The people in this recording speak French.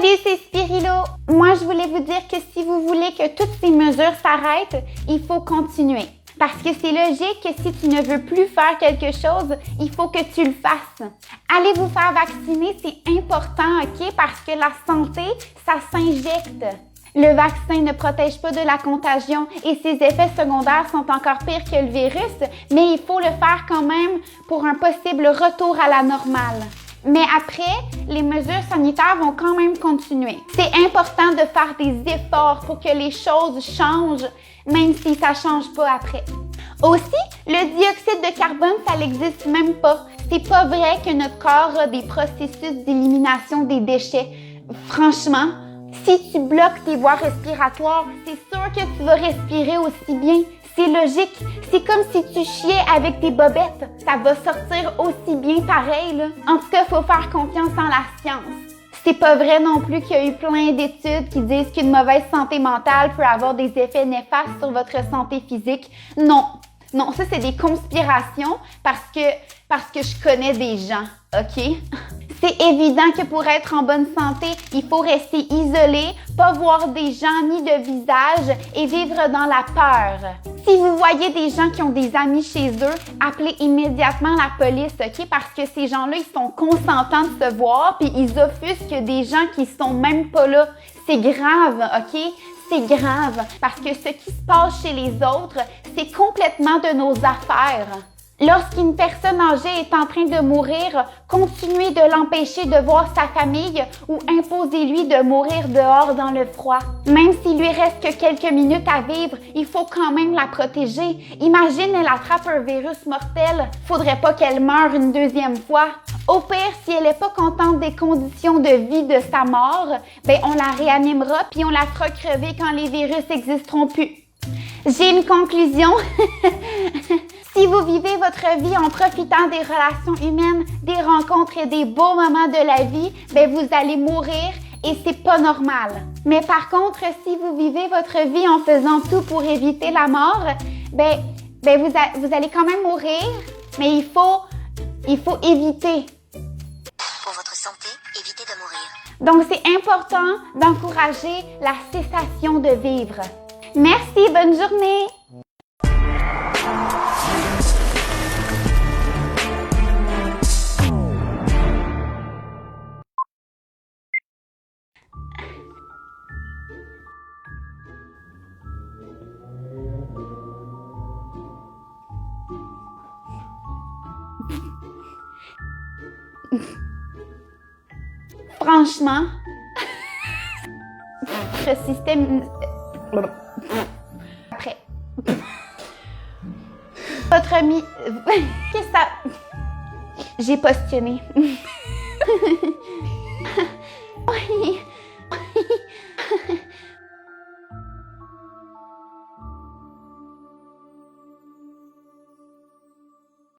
Salut, c'est Spirilo. Moi, je voulais vous dire que si vous voulez que toutes ces mesures s'arrêtent, il faut continuer. Parce que c'est logique que si tu ne veux plus faire quelque chose, il faut que tu le fasses. Allez vous faire vacciner, c'est important, OK? Parce que la santé, ça s'injecte. Le vaccin ne protège pas de la contagion et ses effets secondaires sont encore pires que le virus, mais il faut le faire quand même pour un possible retour à la normale. Mais après, les mesures sanitaires vont quand même continuer. C'est important de faire des efforts pour que les choses changent, même si ça ne change pas après. Aussi, le dioxyde de carbone, ça n'existe même pas. C'est pas vrai que notre corps a des processus d'élimination des déchets. Franchement, si tu bloques tes voies respiratoires, c'est sûr que tu vas respirer aussi bien. C'est logique. C'est comme si tu chiais avec tes bobettes. Ça va sortir aussi bien pareil, là. En tout cas, il faut faire confiance en la science. C'est pas vrai non plus qu'il y a eu plein d'études qui disent qu'une mauvaise santé mentale peut avoir des effets néfastes sur votre santé physique. Non. Non, ça, c'est des conspirations parce que je connais des gens, OK? C'est évident que pour être en bonne santé, il faut rester isolé, pas voir des gens ni de visage et vivre dans la peur. Si vous voyez des gens qui ont des amis chez eux, appelez immédiatement la police, OK? Parce que ces gens-là, ils sont consentants de se voir puis ils offusquent des gens qui sont même pas là. C'est grave, OK? C'est grave parce que ce qui se passe chez les autres, c'est complètement de nos affaires. Lorsqu'une personne âgée est en train de mourir, continuez de l'empêcher de voir sa famille ou imposez-lui de mourir dehors dans le froid. Même s'il lui reste que quelques minutes à vivre, il faut quand même la protéger. Imagine, elle attrape un virus mortel. Faudrait pas qu'elle meure une deuxième fois. Au pire, si elle n'est pas contente des conditions de vie de sa mort, ben on la réanimera puis on la fera crever quand les virus n'existeront plus. J'ai une conclusion. Si vous vivez votre vie en profitant des relations humaines, des rencontres et des beaux moments de la vie, ben vous allez mourir et c'est pas normal. Mais par contre, si vous vivez votre vie en faisant tout pour éviter la mort, ben vous allez quand même mourir, mais il faut éviter. Pour votre santé, évitez de mourir. Donc, c'est important d'encourager la cessation de vivre. Merci, bonne journée! Franchement, le système... Après. Votre ami... Qu'est-ce que ça... J'ai postillonné. Oui.